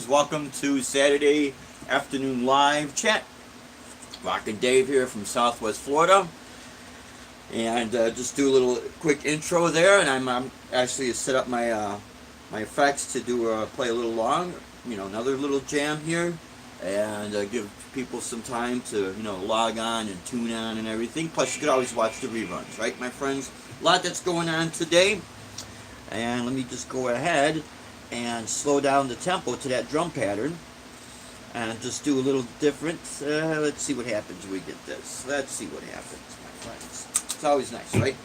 Welcome to Saturday afternoon live chat. Rock and Dave here from Southwest Florida, and just do a little quick intro there. And I'm actually set up my my effects to do play a little long, another little jam here, and give people some time to log on and tune on and everything. Plus, you could always watch the reruns, right, my friends? A lot that's going on today, and let me just go ahead and slow down the tempo to that drum pattern and just do a little different. Let's see what happens when we get this. Let's see what happens, my friends. It's always nice, right?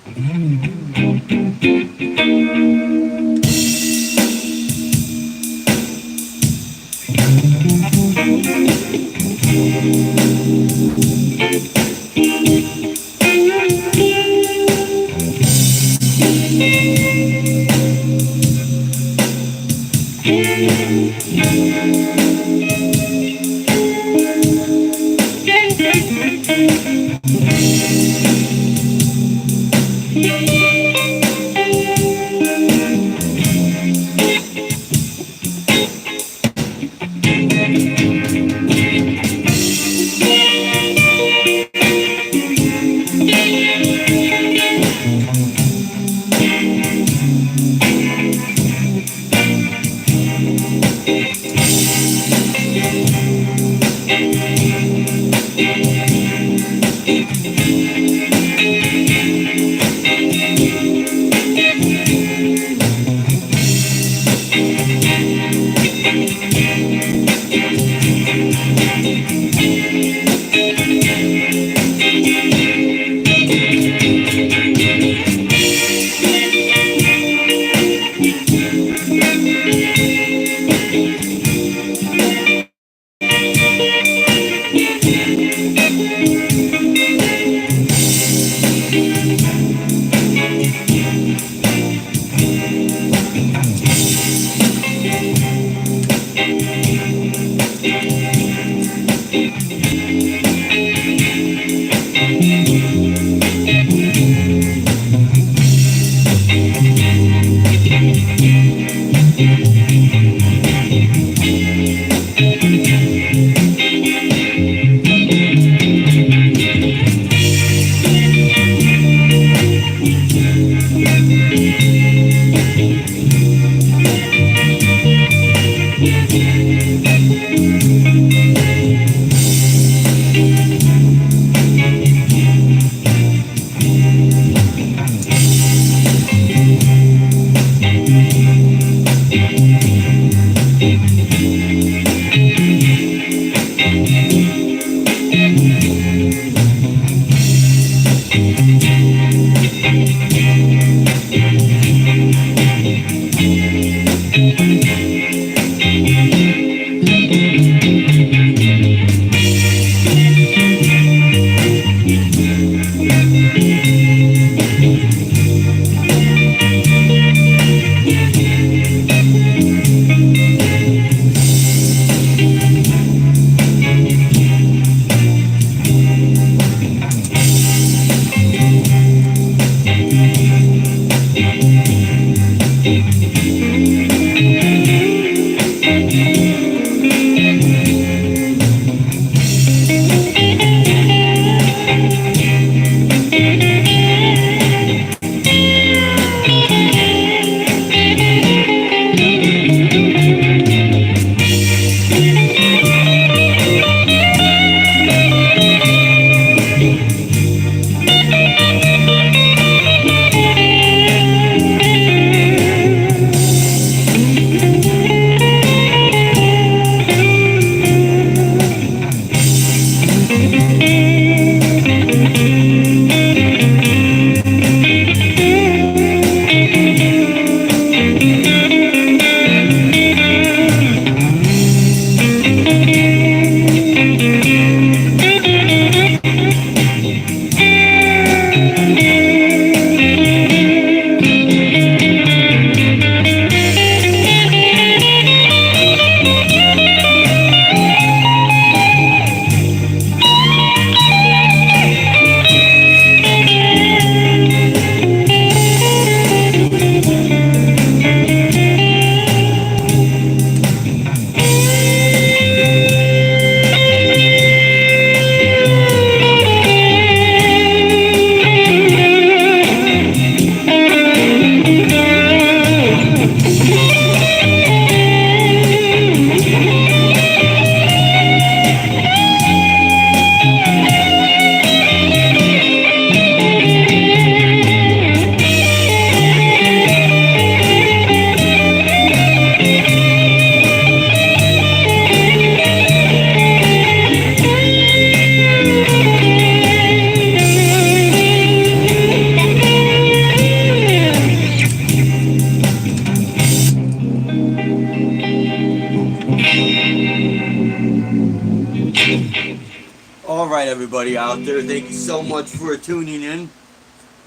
All right, everybody out there, thank you so much for tuning in.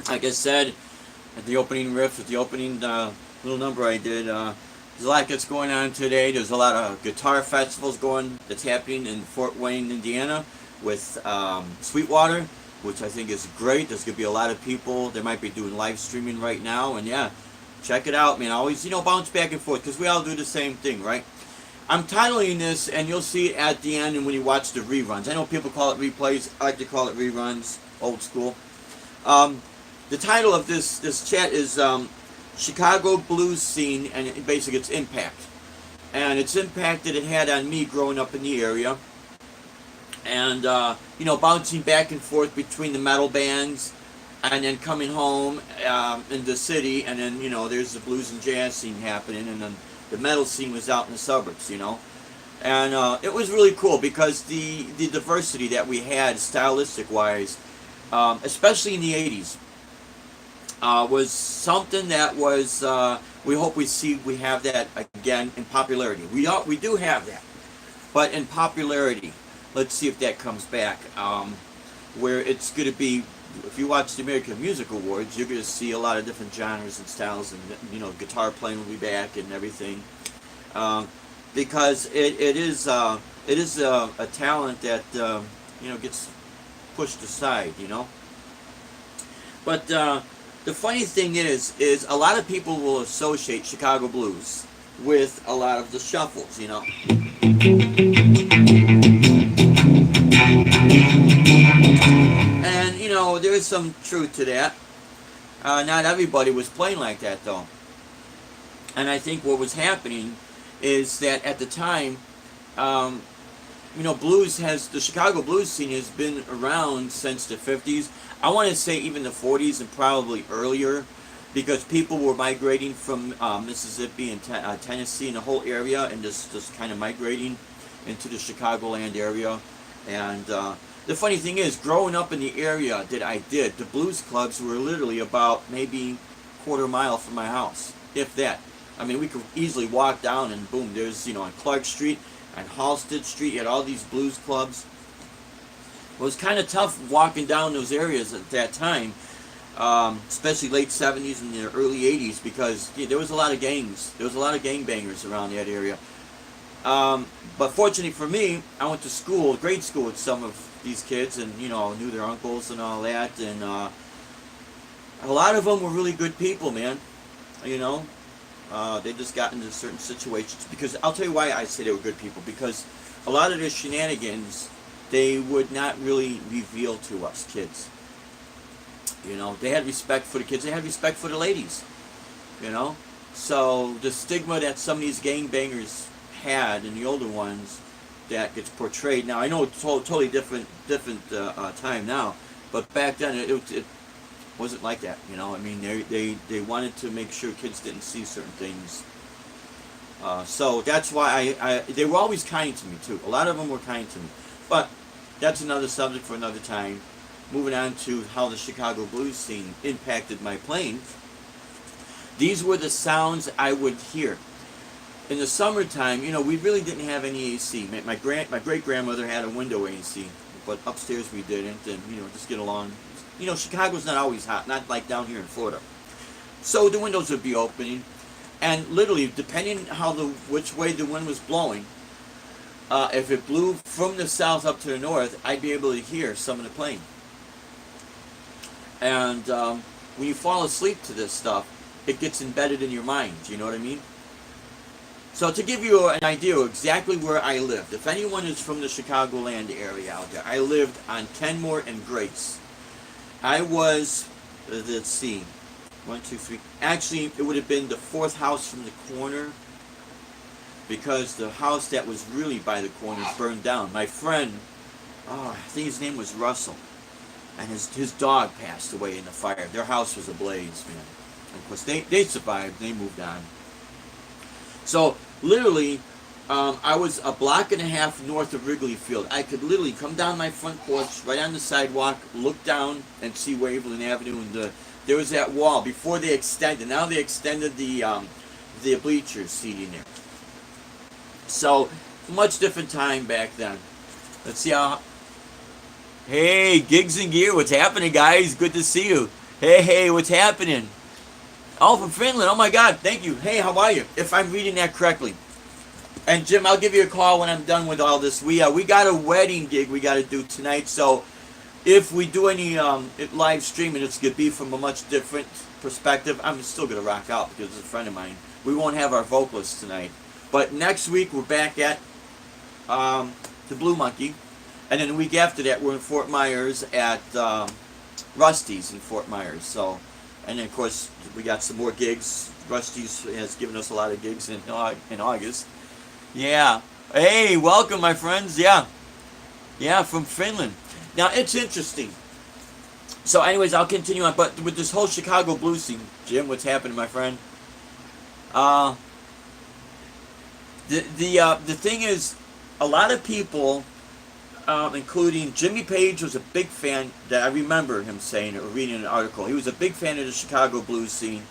Like I said, at the opening riff, at the opening little number I did, there's a lot that's going on today. There's a lot of guitar festivals that's happening in Fort Wayne, Indiana, with Sweetwater, which I think is great. There's gonna be a lot of people. They might be doing live streaming right now, and yeah, check it out, man. Always, bounce back and forth because we all do the same thing, right? I'm titling this, and you'll see it at the end and when you watch the reruns. I know people call it replays. I like to call it reruns, old school. The title of this chat is Chicago Blues Scene, and basically its impact. And its impact that it had on me growing up in the area. And, bouncing back and forth between the metal bands and then coming home in the city. And then, there's the blues and jazz scene happening, and then the metal scene was out in the suburbs, and it was really cool because the diversity that we had stylistic wise, especially in the 80s, was something that was we hope we have that again in popularity. We do have that, but in popularity, let's see if that comes back, where it's going to be. If you watch the American Music Awards, you're going to see a lot of different genres and styles, and guitar playing will be back and everything, because it is a talent that gets pushed aside, But the funny thing is a lot of people will associate Chicago blues with a lot of the shuffles, And, there is some truth to that. Not everybody was playing like that, though. And I think what was happening is that at the time, the Chicago blues scene has been around since the 50s. I want to say even the 40s and probably earlier, because people were migrating from Mississippi and Tennessee and the whole area, and just kind of migrating into the Chicagoland area. And the funny thing is, growing up in the area that I did, the blues clubs were literally about maybe quarter mile from my house, if that. I mean, we could easily walk down and boom, there's, on Clark Street and Halsted Street, you had all these blues clubs. It was kind of tough walking down those areas at that time, especially late 70s and the early 80s, because there was a lot of gangs. There was a lot of gangbangers around that area. But fortunately for me, I went to school, grade school, with some of these kids, and knew their uncles and all that, and a lot of them were really good people, man. They just got into certain situations, because I'll tell you why I say they were good people, because a lot of their shenanigans they would not really reveal to us kids. They had respect for the kids, they had respect for the ladies, so the stigma that some of these gangbangers had, and the older ones, that gets portrayed now. I know it's totally different time now, but back then it wasn't like that. I mean, they wanted to make sure kids didn't see certain things. So that's why they were always kind to me too. A lot of them were kind to me, but that's another subject for another time. Moving on to how the Chicago blues scene impacted my playing. These were the sounds I would hear. In the summertime, we really didn't have any AC. My great-grandmother had a window AC, but upstairs we didn't, and, just get along. Chicago's not always hot, not like down here in Florida. So the windows would be opening, and literally, depending which way the wind was blowing, if it blew from the south up to the north, I'd be able to hear some of the playing. And when you fall asleep to this stuff, it gets embedded in your mind. You know what I mean? So to give you an idea of exactly where I lived, if anyone is from the Chicagoland area out there, I lived on Kenmore and Grace. I was, let's see, 1, 2, 3. Actually, it would have been the fourth house from the corner, because the house that was really by the corner burned down. My friend, I think his name was Russell, and his dog passed away in the fire. Their house was ablaze, man. And of course, they survived. They moved on. So, literally, I was a block and a half north of Wrigley Field. I could literally come down my front porch, right on the sidewalk, look down, and see Waveland Avenue. And there was that wall before they extended. Now they extended the bleachers seating there. So, much different time back then. Let's see how... Hey, Gigs and Gear, what's happening, guys? Good to see you. Hey, what's happening? Oh, from Finland. Oh, my God. Thank you. Hey, how are you? If I'm reading that correctly. And, Jim, I'll give you a call when I'm done with all this. We got a wedding gig we got to do tonight, so if we do any live streaming, it's going to be from a much different perspective. I'm still going to rock out because it's a friend of mine. We won't have our vocalists tonight. But next week, we're back at the Blue Monkey. And then the week after that, we're in Fort Myers at Rusty's in Fort Myers. So, and then, of course, we got some more gigs. Rusty's has given us a lot of gigs in August. Yeah. Hey, welcome, my friends. Yeah, from Finland. Now, it's interesting. So, anyways, I'll continue on. But with this whole Chicago blues scene, Jim, what's happening, my friend? The thing is, a lot of people, including Jimmy Page, was a big fan. That I remember him saying or reading an article. He was a big fan of the Chicago blues scene,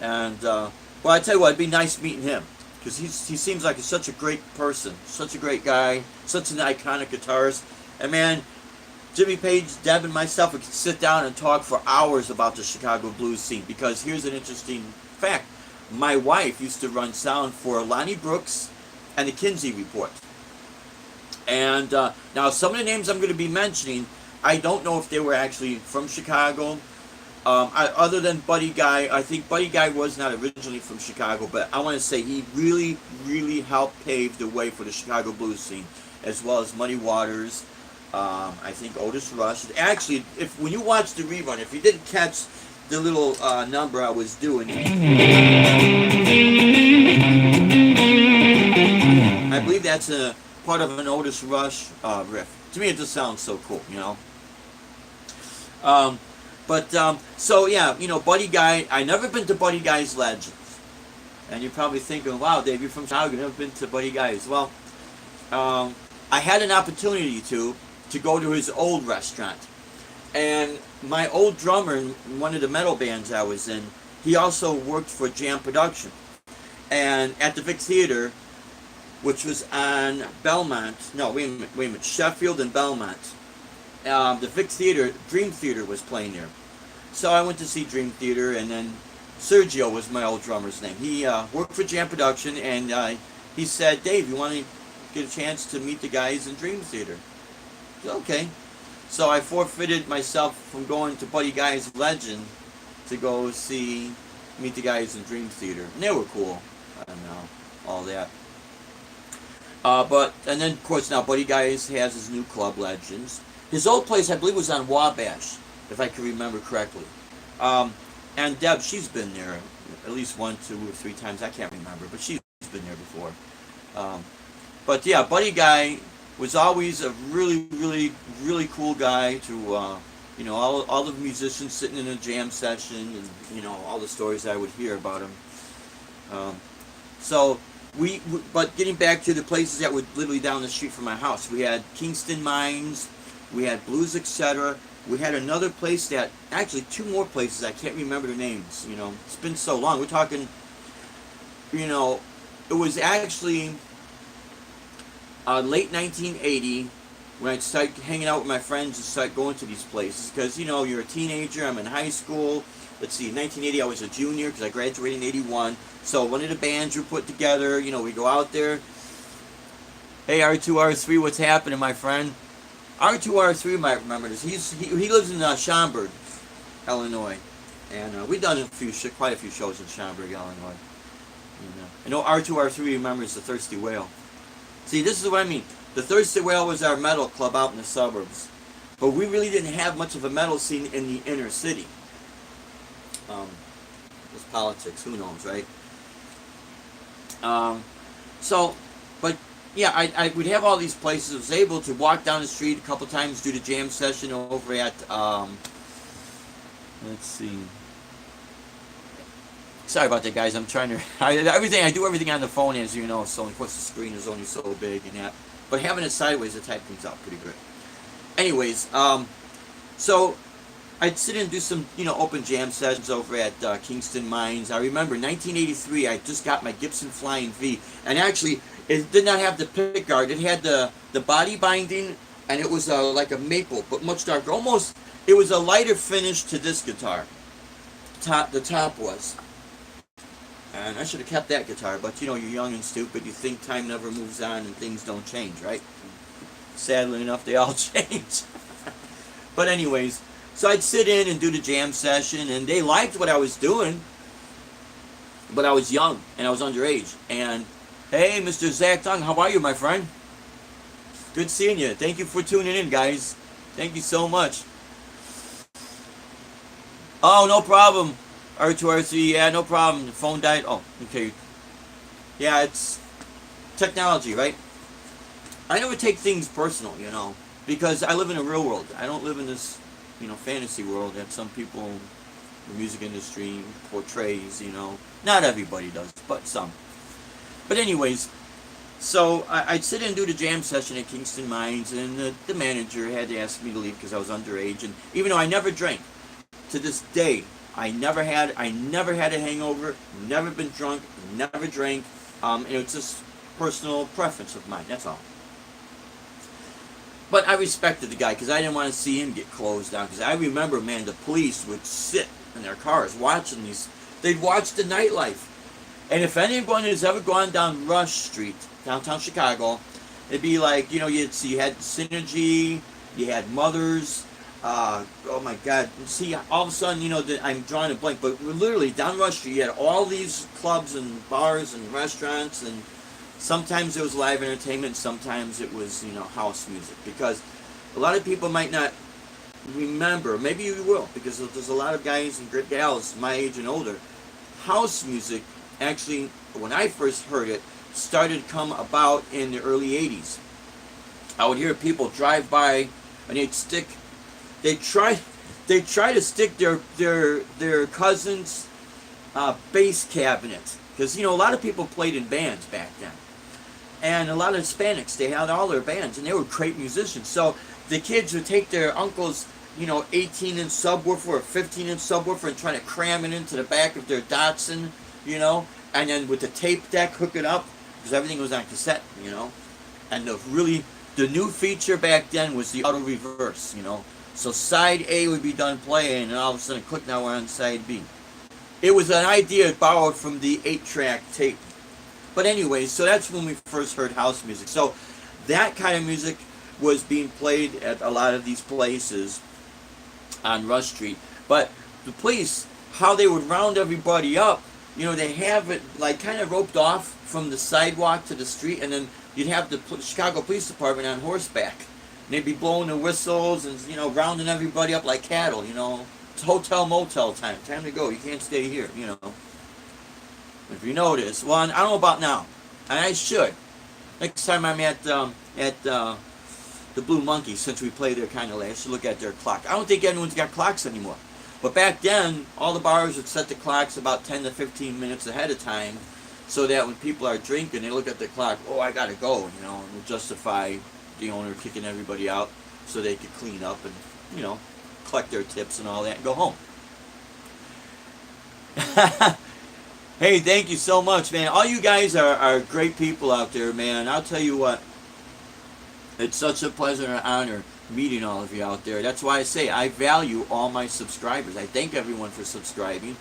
and well, I tell you what, it'd be nice meeting him because he seems like such a great person, such a great guy, such an iconic guitarist. And man, Jimmy Page, Deb, and myself, we could sit down and talk for hours about the Chicago blues scene. Because here's an interesting fact: my wife used to run sound for Lonnie Brooks and the Kinsey Report. And now some of the names I'm going to be mentioning, I don't know if they were actually from Chicago. Other than Buddy Guy, I think Buddy Guy was not originally from Chicago, but I want to say he really, really helped pave the way for the Chicago blues scene, as well as Muddy Waters. I think Otis Rush. Actually, when you watch the rerun, if you didn't catch the little number I was doing, I believe that's a part of an Otis Rush riff. To me, it just sounds so cool, you know. So yeah, you know, Buddy Guy. I never been to Buddy Guy's Legends, and you're probably thinking, "Wow, Dave, you're from Chicago. You've never been to Buddy Guy's." Well, I had an opportunity to go to his old restaurant, and my old drummer in one of the metal bands I was in, he also worked for Jam Production. and at the Vic Theater, which was on Belmont. No, wait a minute, Sheffield and Belmont. The Vic Theater, Dream Theater was playing there. So I went to see Dream Theater, and then Sergio was my old drummer's name. He worked for Jam Production, and he said, Dave, you want to get a chance to meet the guys in Dream Theater? I said, okay. So I forfeited myself from going to Buddy Guy's Legend to go meet the guys in Dream Theater. And they were cool. I don't know, all that. And then, of course, now Buddy Guys has his new club, Legends. His old place, I believe, was on Wabash, if I can remember correctly. And Deb, she's been there at least 1, 2, or 3 times. I can't remember, but she's been there before. But yeah, Buddy Guy was always a really, really, really cool guy to, all the musicians sitting in a jam session and, all the stories I would hear about him. But getting back to the places that were literally down the street from my house, we had Kingston Mines, we had Blues Etc. We had another place actually 2 more places, I can't remember their names, it's been so long. We're talking, it was actually late 1980 when I started hanging out with my friends and started going to these places, because, you're a teenager, I'm in high school. Let's see, in 1980 I was a junior because I graduated in 81. So one of the bands we put together, we go out there. Hey, R2R3, what's happening, my friend? R2R3 might remember this. He lives in Schaumburg, Illinois, and we've done quite a few shows in Schaumburg, Illinois. I know R2R3 remembers the Thirsty Whale. See, this is what I mean. The Thirsty Whale was our metal club out in the suburbs, but we really didn't have much of a metal scene in the inner city. It's politics, who knows, right? But yeah, I would have all these places. I was able to walk down the street a couple times, do the jam session over at, let's see. Sorry about that, guys. I'm trying to, I do everything on the phone, as you know, so of course the screen is only so big and that. But having it sideways, it type things out pretty good. Anyways, so I'd sit and do some, open jam sessions over at Kingston Mines. I remember 1983, I just got my Gibson Flying V, and actually, it did not have the pick guard. It had the body binding, and it was like a maple, but much darker. Almost, it was a lighter finish to this guitar. The top was. And I should have kept that guitar, but you're young and stupid. You think time never moves on and things don't change, right? Sadly enough, they all change. But anyways, so I'd sit in and do the jam session, and they liked what I was doing, but I was young, and I was underage. And, hey, Mr. Zach Tung, how are you, my friend? Good seeing you. Thank you for tuning in, guys. Thank you so much. Oh, no problem. R2RC, yeah, no problem. The phone died. Oh, okay. Yeah, it's technology, right? I never take things personal, because I live in a real world. I don't live in this, fantasy world that some people in the music industry portrays, Not everybody does, but some. But anyways, so I'd sit in and do the jam session at Kingston Mines, and the manager had to ask me to leave because I was underage. And even though I never drank, to this day, I never had a hangover, never been drunk, never drank. It's just personal preference of mine, that's all. But I respected the guy because I didn't want to see him get closed down. Because I remember, man, the police would sit in their cars watching these. They'd watch the nightlife. And if anyone has ever gone down Rush Street, downtown Chicago, it'd be like, you had Synergy, you had Mothers. Oh my God! See, all of a sudden, I'm drawing a blank, but literally down Rush Street, you had all these clubs and bars and restaurants, and sometimes it was live entertainment, sometimes it was, house music, because a lot of people might not remember, maybe you will, because there's a lot of guys and gals my age and older. House music, actually, when I first heard it, started to come about in the early 80s. I would hear people drive by, and they'd try to stick their cousin's bass cabinet, because a lot of people played in bands back then, and a lot of Hispanics, they had all their bands, and they were great musicians. So the kids would take their uncle's 18-inch subwoofer or 15-inch subwoofer and try to cram it into the back of their Datsun, and then with the tape deck, hook it up, because everything was on cassette, you know. And the new feature back then was the auto reverse, you know. So side A would be done playing, and all of a sudden, click, now we're on side B. It was an idea borrowed from the 8-track tape. But anyway, so that's when we first heard house music. So that kind of music was being played at a lot of these places on Rush Street. But the police, how they would round everybody up, you know, they have it like kind of roped off from the sidewalk to the street, and then you'd have the Chicago Police Department on horseback. And they'd be blowing the whistles and, you know, rounding everybody up like cattle, you know. It's hotel motel time. Time to go. You can't stay here, you know. If you notice, well, I don't know about now, and I should. Next time I'm at the Blue Monkey, since we play there kind of late, I should look at their clock. I don't think anyone's got clocks anymore. But back then, all the bars would set the clocks about 10 to 15 minutes ahead of time, so that when people are drinking, they look at the clock, oh, I gotta go, you know, and will justify the owner kicking everybody out so they could clean up and, you know, collect their tips and all that and go home. Hey, thank you so much, man. All you guys are great people out there, man. I'll tell you what, it's such a pleasure and honor meeting all of you out there. That's why I say I value all my subscribers. I thank everyone for subscribing,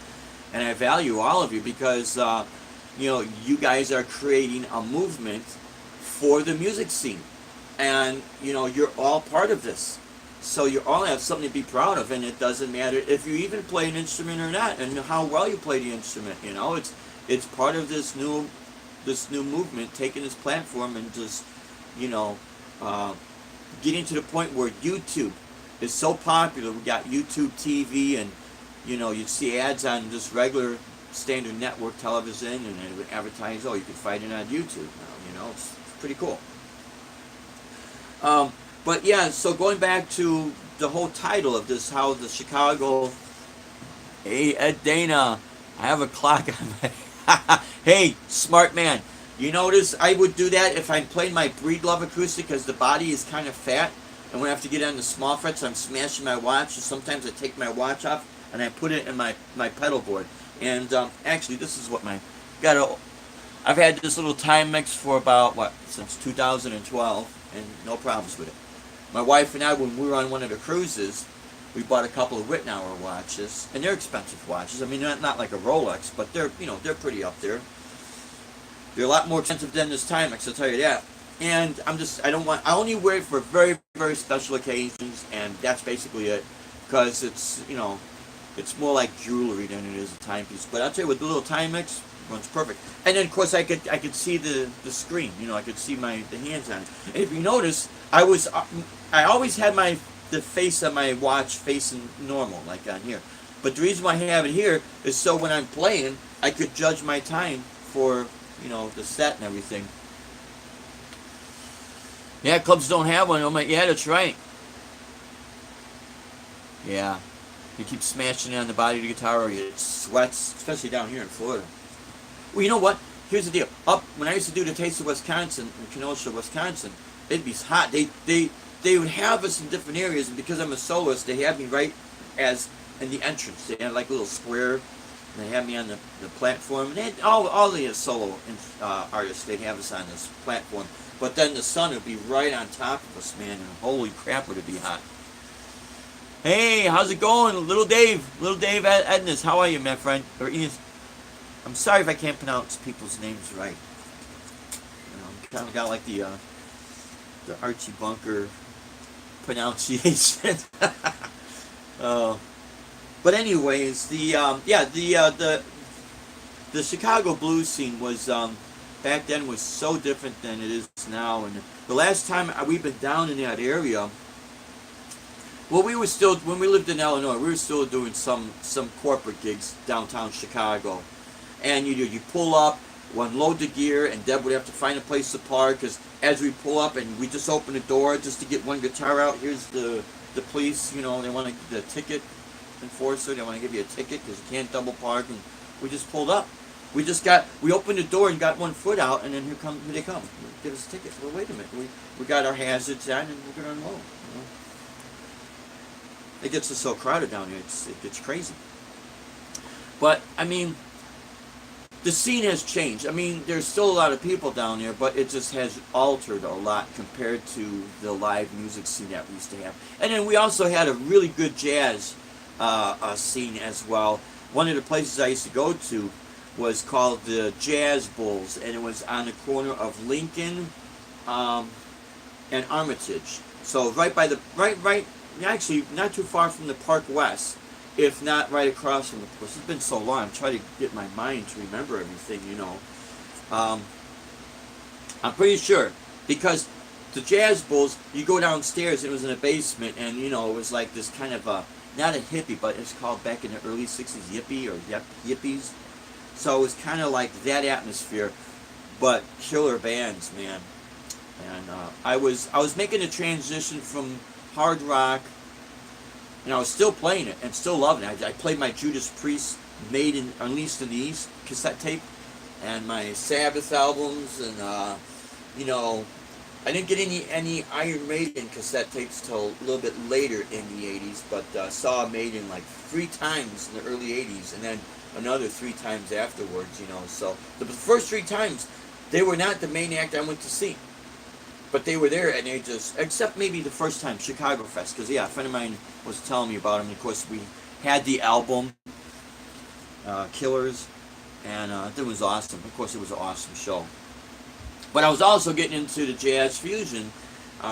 and I value all of you because, you know, you guys are creating a movement for the music scene. And, you know, you're all part of this. So you all have something to be proud of, and it doesn't matter if you even play an instrument or not, and how well you play the instrument. You know, it's part of this new movement, taking this platform and just, you know, getting to the point where YouTube is so popular. We got YouTube TV, and, you know, you see ads on just regular standard network television, and it would advertise, oh, you can find it on YouTube now. You know, it's pretty cool. But yeah, so going back to the whole title of this, how the Chicago, hey, Ed Dana, I have a clock on my, hey, smart man, you notice I would do that if I'm playing my Breedlove acoustic, because the body is kind of fat, and when I have to get on the small frets, I'm smashing my watch, and sometimes I take my watch off, and I put it in my pedal board. And actually, this is what I've had this little Timex for about, since 2012, and no problems with it. My wife and I, when we were on one of the cruises, we bought a couple of Rittenauer watches, and they're expensive watches. I mean, they're not like a Rolex, but they're, you know, they're pretty up there. They're a lot more expensive than this Timex, I'll tell you that. And I only wear it for very, very special occasions, and that's basically it, because it's, you know, it's more like jewelry than it is a timepiece. But I'll tell you, with the little Timex, runs perfect. And then, of course, I could see the screen. You know, I could see the hands on it. And if you notice, I always had the face of my watch facing normal, like on here. But the reason why I have it here is so when I'm playing, I could judge my time for, you know, the set and everything. Yeah, clubs don't have one. I'm like, yeah, that's right. Yeah. You keep smashing it on the body of the guitar, or it sweats, especially down here in Florida. Well, you know what? Here's the deal. When I used to do the Taste of Wisconsin in Kenosha, Wisconsin, it'd be hot. They would have us in different areas, and because I'm a soloist, they had me right as in the entrance. They had like a little square, and they had me on the platform. And they had all the solo artists, they'd have us on this platform. But then the sun would be right on top of us, man, and holy crap, would it be hot. Hey, how's it going? Little Dave Ednes, how are you, my friend? Or Ian? I'm sorry if I can't pronounce people's names right. You know, I'm kind of got like the Archie Bunker pronunciation. But anyways, the Chicago blues scene was back then was so different than it is now. And the last time we've been down in that area, well, we were still, when we lived in Illinois, we were still doing some corporate gigs downtown Chicago. And you pull up, unload the gear, and Deb would have to find a place to park, because as we pull up and we just open the door just to get one guitar out, here's the police, you know, they want the ticket enforcer, they want to give you a ticket because you can't double park, and we just pulled up. We opened the door and got one foot out, and then here they come. Give us a ticket. Well, wait a minute. We got our hazards on, and we're going to unload. You know? It gets so crowded down here, it gets crazy. But, I mean, the scene has changed. I mean, there's still a lot of people down there, but it just has altered a lot compared to the live music scene that we used to have. And then we also had a really good jazz scene as well. One of the places I used to go to was called the Jazz Bulls, and it was on the corner of Lincoln and Armitage. So right by the actually not too far from the Park West, if not right across from the course. It's been so long. I'm trying to get my mind to remember everything, you know. I'm pretty sure because the Jazz Bulls, you go downstairs, it was in a basement, and you know it was like this kind of not a hippie, but it's called back in the early '60s yippie or yippies. So it was kind of like that atmosphere, but killer bands, man. And I was making a transition from hard rock, and I was still playing it and still loving it. I played my Judas Priest Made in Unleashed in the East cassette tape, and my Sabbath albums, and you know, I didn't get any Iron Maiden cassette tapes till a little bit later in the '80s, but saw Maiden like 3 times in the early '80s, and then another 3 times afterwards. You know, so the first 3 times they were not the main act I went to see. But they were there, and they just, except maybe the first time, Chicago Fest, because yeah, a friend of mine was telling me about them. Of course, we had the album, Killers, and it was awesome. Of course, it was an awesome show. But I was also getting into the jazz fusion,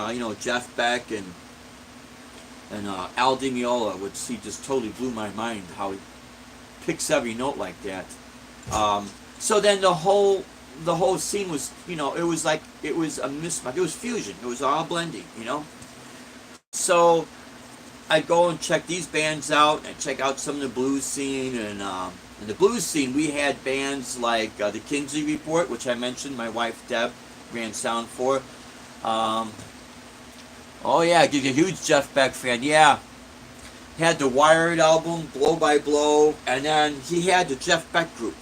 you know, Jeff Beck and Al Di Meola, which he just totally blew my mind how he picks every note like that. So then the whole scene was, you know, it was like, it was a mismatch. It was fusion. It was all blending, you know. So I'd go and check these bands out and check out some of the blues scene. And in the blues scene, we had bands like the Kingsley Report, which I mentioned my wife Deb ran sound for. Oh yeah, he's a huge Jeff Beck fan. Yeah. He had the Wired album, Blow by Blow, and then he had the Jeff Beck group.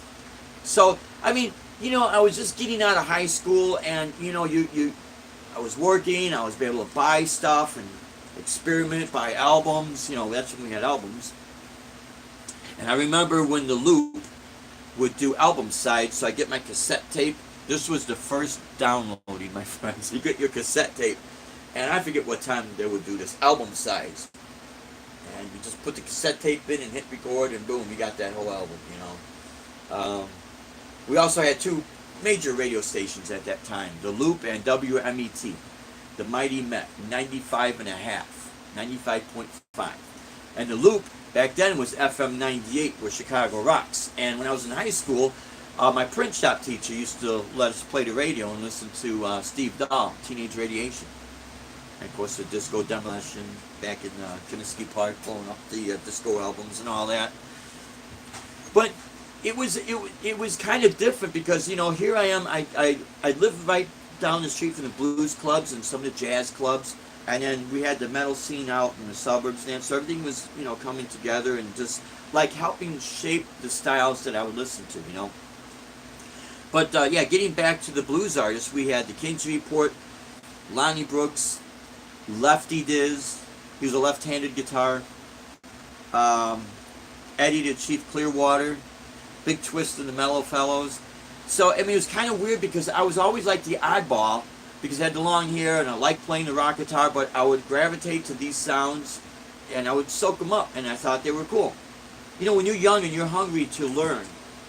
So, I mean, you know, I was just getting out of high school, and you know, I was working. I was able to buy stuff and experiment, buy albums. You know, that's when we had albums. And I remember when the Loop would do album sides, so I get my cassette tape. This was the first downloading, my friends. You get your cassette tape, and I forget what time they would do this album sides. And you just put the cassette tape in and hit record, and boom, you got that whole album. You know. We also had 2 major radio stations at that time, The Loop and WMET, the Mighty Met, 95.5, 95.5. And The Loop, back then, was FM 98, where Chicago rocks. And when I was in high school, my print shop teacher used to let us play the radio and listen to Steve Dahl, Teenage Radiation. And of course, the Disco Demolition back in Comiskey Park, blowing up the disco albums and all that. But it was kind of different because, you know, here I am, I live right down the street from the blues clubs and some of the jazz clubs, and then we had the metal scene out in the suburbs, and so everything was, you know, coming together and just like helping shape the styles that I would listen to, you know. But yeah, getting back to the blues artists, we had the Kingsley Report, Lonnie Brooks, Lefty Diz, he was a left-handed guitar, Eddie the Chief Clearwater, Big Twist and the Mellow Fellows. So, I mean, it was kind of weird because I was always like the oddball because I had the long hair and I liked playing the rock guitar, but I would gravitate to these sounds and I would soak them up, and I thought they were cool. You know, when you're young and you're hungry to learn,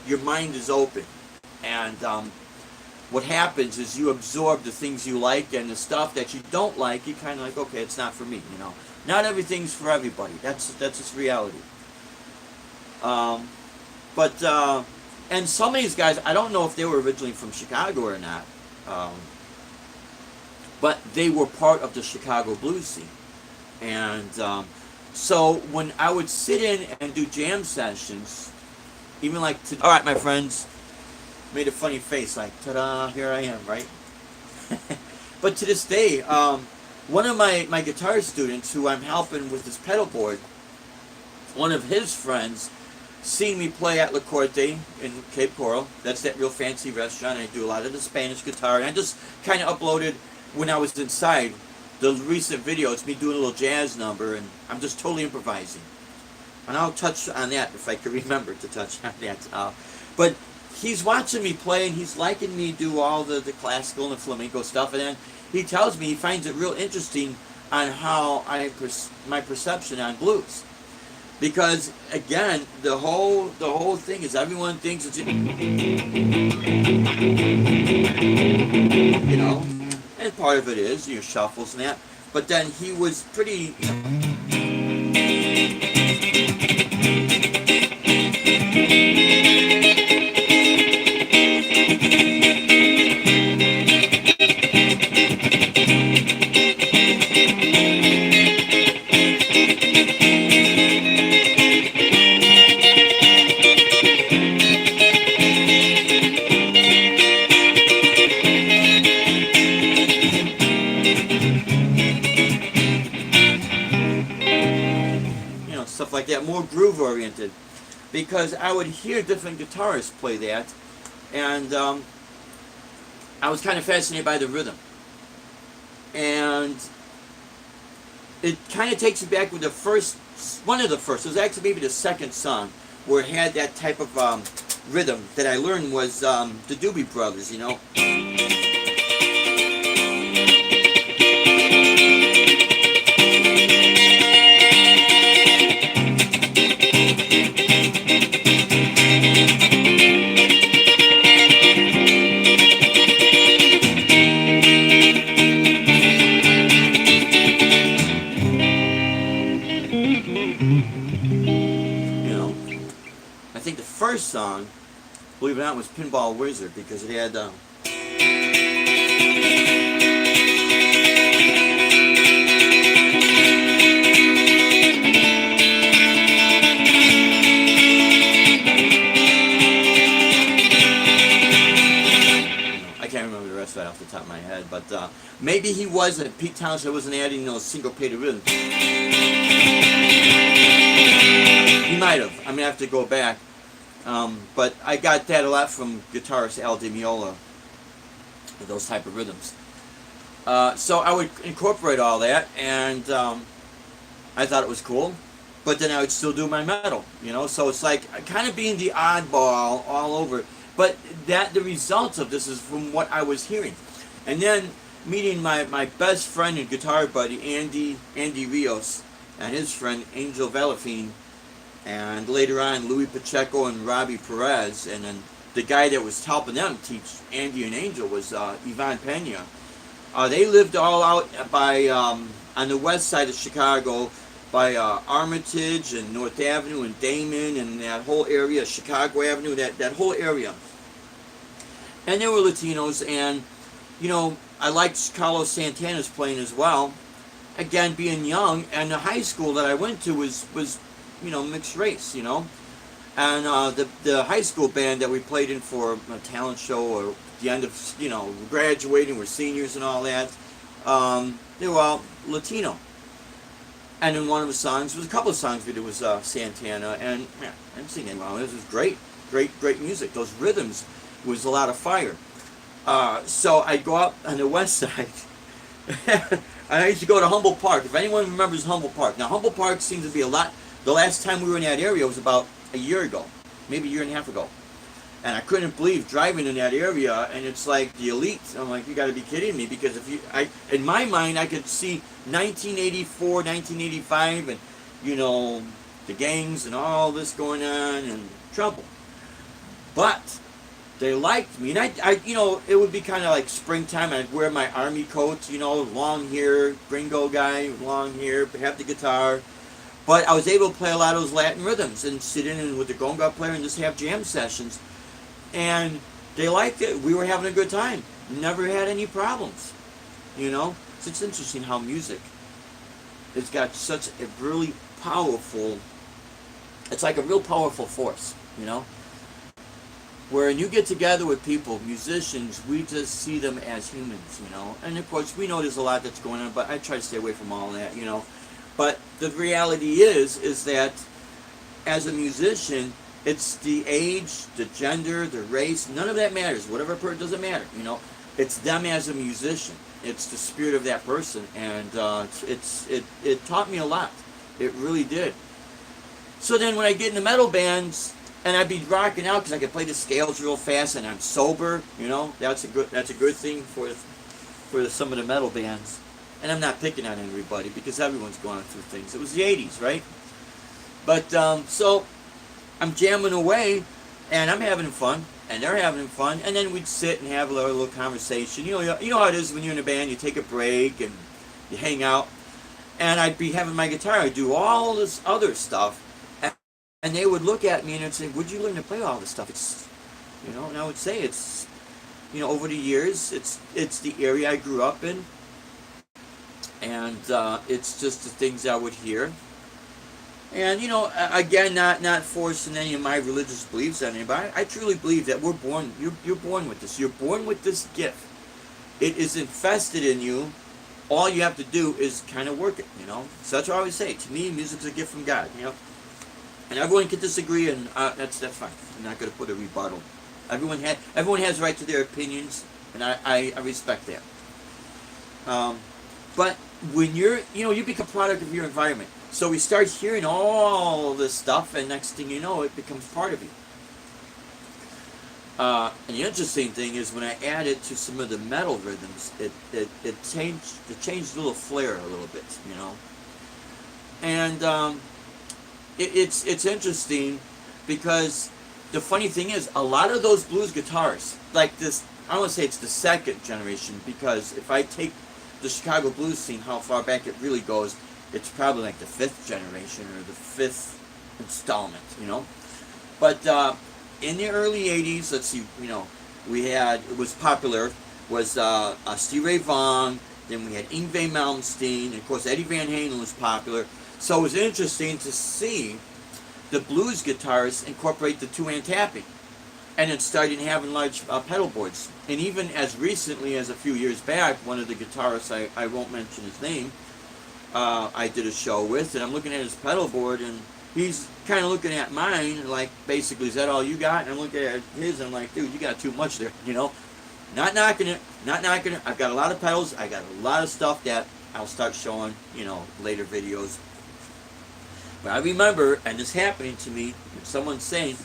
your mind is open. And what happens is you absorb the things you like, and the stuff that you don't like, you kind of like, okay, it's not for me, you know. Not everything's for everybody. That's just reality. And some of these guys, I don't know if they were originally from Chicago or not, but they were part of the Chicago blues scene. And so when I would sit in and do jam sessions, even like today, all right, my friends, made a funny face like, ta-da, here I am, right? But to this day, one of my guitar students who I'm helping with this pedal board, one of his friends seen me play at La Corte in Cape Coral. That's that real fancy restaurant. I do a lot of the Spanish guitar, and I just kind of uploaded when I was inside the recent video. It's me doing a little jazz number, and I'm just totally improvising. And I'll touch on that if I can remember to touch on that. But he's watching me play, and he's liking me do all the classical and the flamenco stuff, and then he tells me he finds it real interesting on how my perception on blues. Because again, the whole thing is everyone thinks it's, and part of it is your shuffles and that. But then he was pretty. Stuff like that, more groove oriented, because I would hear different guitarists play that, and I was kind of fascinated by the rhythm, and it kind of takes me back with one of the first, it was actually maybe the second song, where it had that type of rhythm that I learned was the Doobie Brothers, I think the first song, believe it or not, was Pinball Wizard, because it had I can't remember the rest of that off the top of my head, but maybe he wasn't, Pete Townshend wasn't adding those syncopated rhythms. He might have. I'm going to have to go back. But I got that a lot from guitarist Al Di Meola, those type of rhythms. So I would incorporate all that, and I thought it was cool. But then I would still do my metal, So it's like kind of being the oddball all over. But the results of this is from what I was hearing. And then meeting my best friend and guitar buddy, Andy Rios, and his friend Angel Valafine, and later on Louis Pacheco and Robbie Perez, and then the guy that was helping them teach Andy and Angel was Ivan Pena. They lived all out by on the west side of Chicago, by Armitage and North Avenue and Damon and that whole area, Chicago Avenue, that whole area. And they were Latinos, and I liked Carlos Santana's playing as well. Again, being young, and the high school that I went to was mixed race, and the high school band that we played in for a talent show, or the end of graduating, we're seniors and all that, they were all Latino. And in one of the songs, there was a couple of songs we did was Santana, and I'm singing along. This was great music. Those rhythms was a lot of fire. So I'd go up on the west side. And I used to go to Humboldt Park. If anyone remembers Humboldt Park. Now, Humboldt Park seems to be a lot. The last time we were in that area was about a year ago. Maybe a year and a half ago. And I couldn't believe driving in that area, and it's like the elite. I'm like, you got to be kidding me. Because in my mind, I could see 1984, 1985, and, the gangs and all this going on, and trouble. But they liked me, and I it would be kind of like springtime. I'd wear my army coat, long hair, gringo guy, long hair, have the guitar. But I was able to play a lot of those Latin rhythms and sit in with the conga player and just have jam sessions. And they liked it. We were having a good time. Never had any problems. So it's interesting how music, it's got such a really powerful, it's like a real powerful force, Where you get together with people, musicians, we just see them as humans, And of course, we know there's a lot that's going on, but I try to stay away from all that, But the reality is that as a musician, it's the age, the gender, the race, none of that matters. Whatever person, doesn't matter, It's them as a musician. It's the spirit of that person, and it taught me a lot. It really did. So then when I get in the metal bands, and I'd be rocking out because I could play the scales real fast, and I'm sober. You know, that's a good thing for some of the metal bands. And I'm not picking on everybody because everyone's going through things. It was the '80s, right? But so I'm jamming away, and I'm having fun, and they're having fun, and then we'd sit and have a little conversation. You know how it is when you're in a band. You take a break and you hang out, and I'd be having my guitar. I'd do all this other stuff, and they would look at me and they'd say, "Would you learn to play all this stuff?" It's, and I would say it's, over the years, it's the area I grew up in, and it's just the things I would hear. And again, not forcing any of my religious beliefs on anybody. I truly believe that we're born. You're born with this. You're born with this gift. It is infested in you. All you have to do is kind of work it. So that's what I always say. To me, music's a gift from God. And everyone can disagree, and that's fine. I'm not going to put a rebuttal. Everyone has a right to their opinions, and I respect that. But when you become a product of your environment. So we start hearing all this stuff, and next thing you know, it becomes part of you. And the interesting thing is when I add it to some of the metal rhythms, it changed a little flair a little bit, And it's interesting because the funny thing is a lot of those blues guitars, like this, I want to say it's the second generation, because if I take the Chicago blues scene, how far back it really goes, it's probably like the 5th generation or the 5th installment, But in the early 80s, let's see, it was popular, was Stevie Ray Vaughan, then we had Yngwie Malmsteen, and of course Eddie Van Halen was popular. So it was interesting to see the blues guitarists incorporate the two-hand tapping. And it started having large pedal boards. And even as recently as a few years back, one of the guitarists, I won't mention his name, I did a show with, and I'm looking at his pedal board, and he's kind of looking at mine, like, basically, is that all you got? And I'm looking at his, and I'm like, dude, you got too much there, Not knocking it. I've got a lot of pedals. I got a lot of stuff that I'll start showing, later videos. But I remember, and this happening to me, someone saying,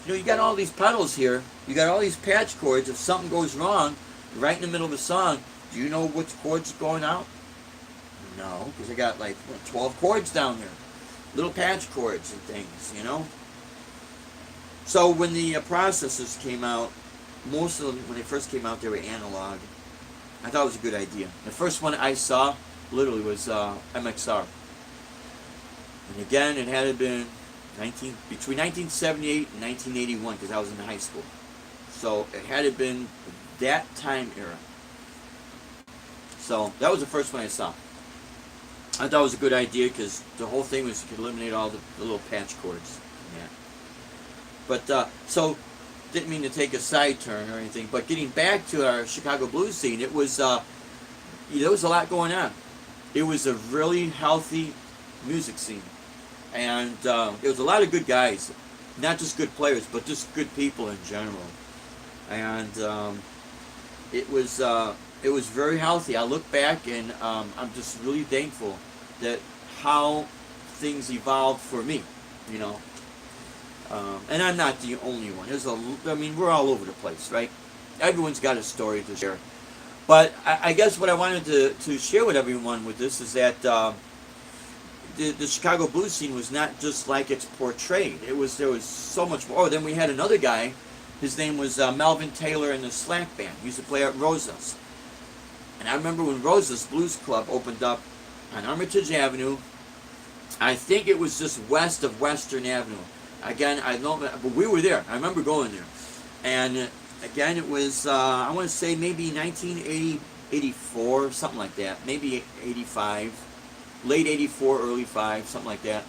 you got all these pedals here, you got all these patch chords, if something goes wrong, right in the middle of a song, do you know which chord's going out? No, because I got like 12 chords down there, little patch chords and things, So when the processors came out, most of them, when they first came out, they were analog. I thought it was a good idea. The first one I saw, literally, was MXR. And again, it had been between 1978 and 1981, because I was in high school. So it had been that time era. So that was the first one I saw. I thought it was a good idea because the whole thing was you could eliminate all the little patch chords. Yeah. But so didn't mean to take a side turn or anything. But getting back to our Chicago blues scene, it was there was a lot going on. It was a really healthy music scene, and there was a lot of good guys, not just good players, but just good people in general. And it was very healthy. I look back and I'm just really thankful that how things evolved for me, and I'm not the only one. We're all over the place, right? Everyone's got a story to share. But I guess what I wanted to share with everyone with this is that the Chicago blues scene was not just like it's portrayed. There was so much more. Oh, then we had another guy. His name was Melvin Taylor in the Slack Band. He used to play at Rosa's. And I remember when Rosa's Blues Club opened up on Armitage Avenue. I think it was just west of Western Avenue. Again, I don't know, but we were there. I remember going there. And again, it was, I want to say maybe 1980, 84, something like that. Maybe 85. Late 84, early 5, something like that.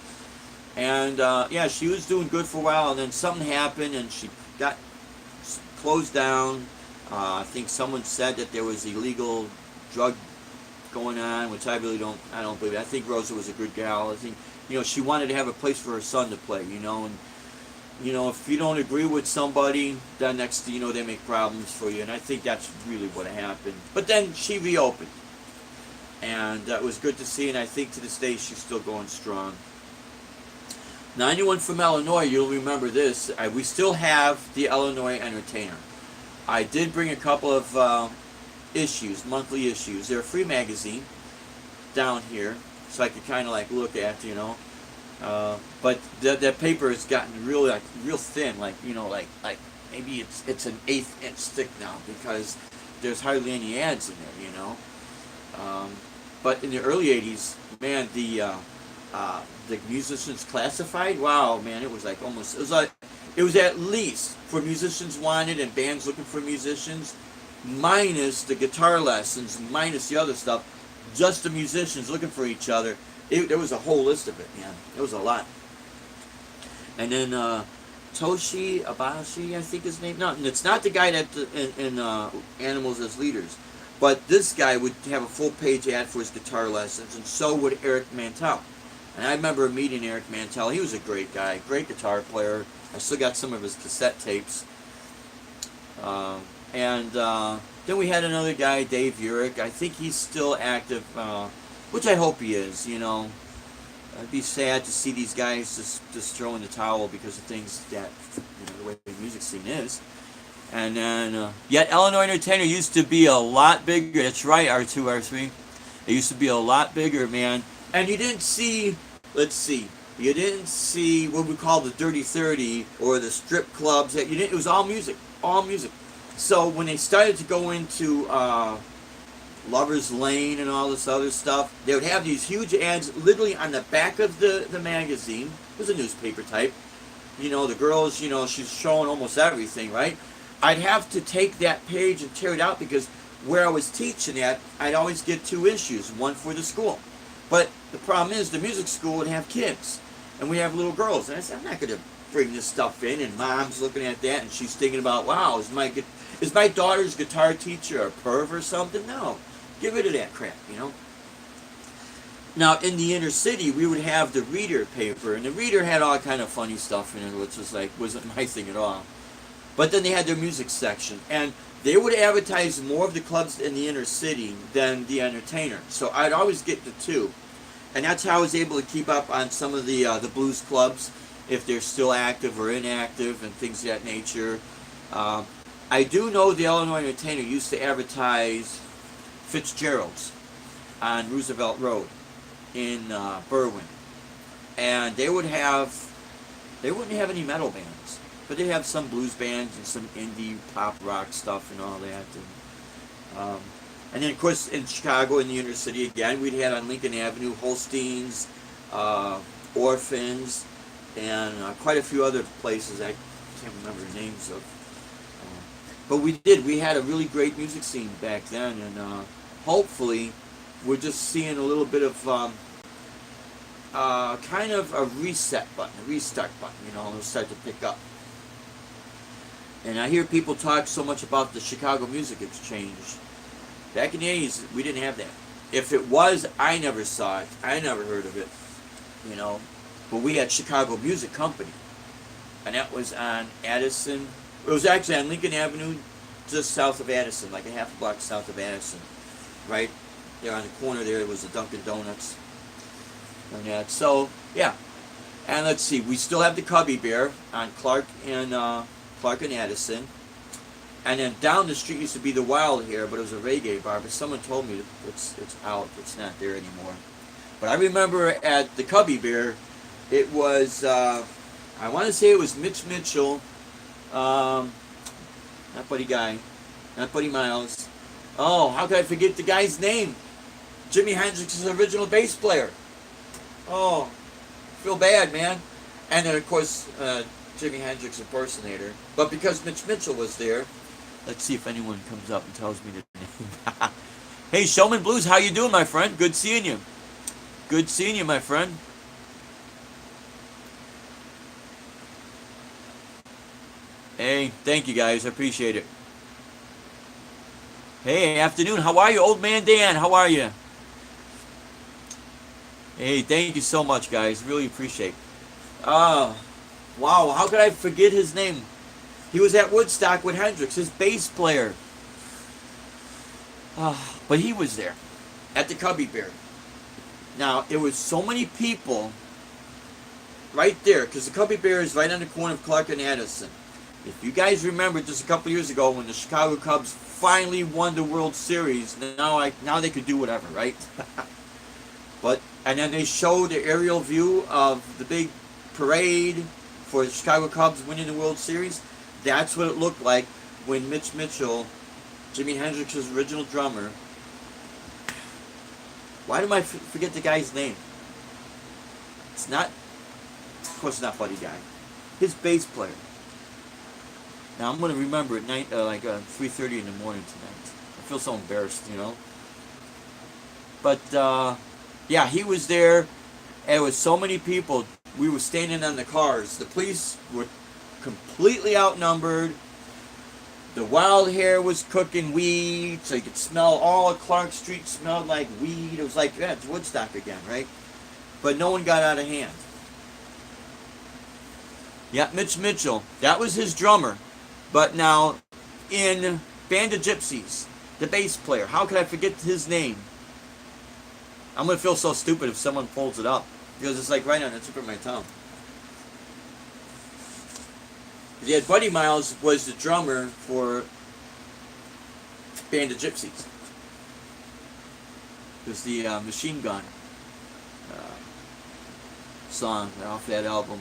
And yeah, she was doing good for a while, and then something happened, and she got closed down. I think someone said that there was illegal drug going on, which I don't believe it. I think Rosa was a good gal. I think, she wanted to have a place for her son to play, and, if you don't agree with somebody, then next thing you know, they make problems for you, and I think that's really what happened. But then she reopened, and that was good to see, and I think to this day she's still going strong. Now, anyone from Illinois, you'll remember this. We still have the Illinois Entertainer. I did bring a couple of issues, monthly issues. They're a free magazine down here, so I could kind of like look at, you know. But that paper has gotten really real thin, like, you know, like maybe it's an 1/8 inch thick now because there's hardly any ads in there, you know. But in the early '80s, man, the musicians classified, wow, man, it was like almost, it was at least for musicians wanted and bands looking for musicians, minus the guitar lessons, minus the other stuff, just the musicians looking for each other. There was a whole list of it, man. It was a lot. And then Toshi Abashi, I think his name. No, it's not the guy that in Animals as Leaders, but this guy would have a full page ad for his guitar lessons, and so would Eric Mantell. And I remember meeting Eric Mantell. He was a great guy, great guitar player. I still got some of his cassette tapes. And then we had another guy, Dave Urich. I think he's still active, which I hope he is, you know. It'd be sad to see these guys just throw in the towel because of things that, you know, the way the music scene is. And then, yet Illinois Entertainer used to be a lot bigger. That's right, R2, R3. It used to be a lot bigger, man. And you didn't see, let's see, you didn't see what we call the Dirty 30 or the strip clubs. It was all music, all music. So when they started to go into Lover's Lane and all this other stuff, they would have these huge ads literally on the back of the magazine. It was a newspaper type. You know, the girls, you know, she's showing almost everything, right? I'd have to take that page and tear it out because where I was teaching at, I'd always get 2 issues, one for the school. But the problem is the music school would have kids, and we have little girls. And I said, I'm not going to bring this stuff in, and Mom's looking at that, and she's thinking about, wow, is my daughter's guitar teacher a perv or something? No. Get rid of that crap, you know. Now, in the inner city, we would have the Reader paper, and the Reader had all kind of funny stuff in it, which was like, wasn't my thing at all. But then they had their music section, and they would advertise more of the clubs in the inner city than the Entertainer. So I'd always get the 2. And that's how I was able to keep up on some of the blues clubs, if they're still active or inactive and things of that nature. I do know the Illinois Entertainer used to advertise Fitzgerald's on Roosevelt Road in Berwyn. And they wouldn't have any metal bands, but they have some blues bands and some indie pop rock stuff and all that. And then, of course, in Chicago, in the inner city again, we'd have on Lincoln Avenue Holsteins, Orphans, and quite a few other places I can't remember the names of. But we had a really great music scene back then, and hopefully we're just seeing a little bit of kind of a reset button, a restart button, you know, it'll start to pick up. And I hear people talk so much about the Chicago Music Exchange. Back in the 80s, we didn't have that. If it was, I never saw it. I never heard of it, you know. But we had Chicago Music Company, and that was on Addison. It was actually on Lincoln Avenue, just south of Addison, like a half a block south of Addison. Right there on the corner there was a Dunkin' Donuts. And that. So, yeah. And let's see, we still have the Cubby Bear on Clark and Addison. And then down the street used to be the Wild Hair, but it was a reggae bar. But someone told me it's out, it's not there anymore. But I remember at the Cubby Bear, it was, I want to say it was Mitch Mitchell, not Buddy Guy, not Buddy Miles. Oh, how could I forget the guy's name? Jimi Hendrix's original bass player. Oh, feel bad, man. And then, of course, Jimi Hendrix impersonator. But because Mitch Mitchell was there, let's see if anyone comes up and tells me the name. Hey, Showman Blues, how you doing, my friend? Good seeing you. Good seeing you, my friend. Hey, thank you, guys. I appreciate it. Hey, afternoon. How are you, Old Man Dan? How are you? Hey, thank you so much, guys. Really appreciate it. Wow. How could I forget his name? He was at Woodstock with Hendrix, his bass player. But he was there at the Cubby Bear. Now, it was so many people right there, because the Cubby Bear is right on the corner of Clark and Addison. If you guys remember just a couple years ago when the Chicago Cubs finally won the World Series, now they could do whatever, right? And then they showed the aerial view of the big parade for the Chicago Cubs winning the World Series. That's what it looked like when Mitch Mitchell, Jimi Hendrix's original drummer, why do I forget the guy's name? It's not, of course it's not Buddy Guy. His bass player. Now I'm going to remember at night, 3:30 in the morning tonight. I feel so embarrassed, you know. But, yeah, he was there, and with so many people, we were standing on the cars. The police were completely outnumbered. The wild hair was cooking weed, so you could smell all of Clark Street smelled like weed. It was like, yeah, it's Woodstock again, right? But no one got out of hand. Yeah, Mitch Mitchell, that was his drummer. But now, in Band of Gypsies, the bass player, how could I forget his name? I'm going to feel so stupid if someone pulls it up. Because it's like right on the tip of my tongue. Yeah, Buddy Miles was the drummer for Band of Gypsies. It was the Machine Gun song off that album.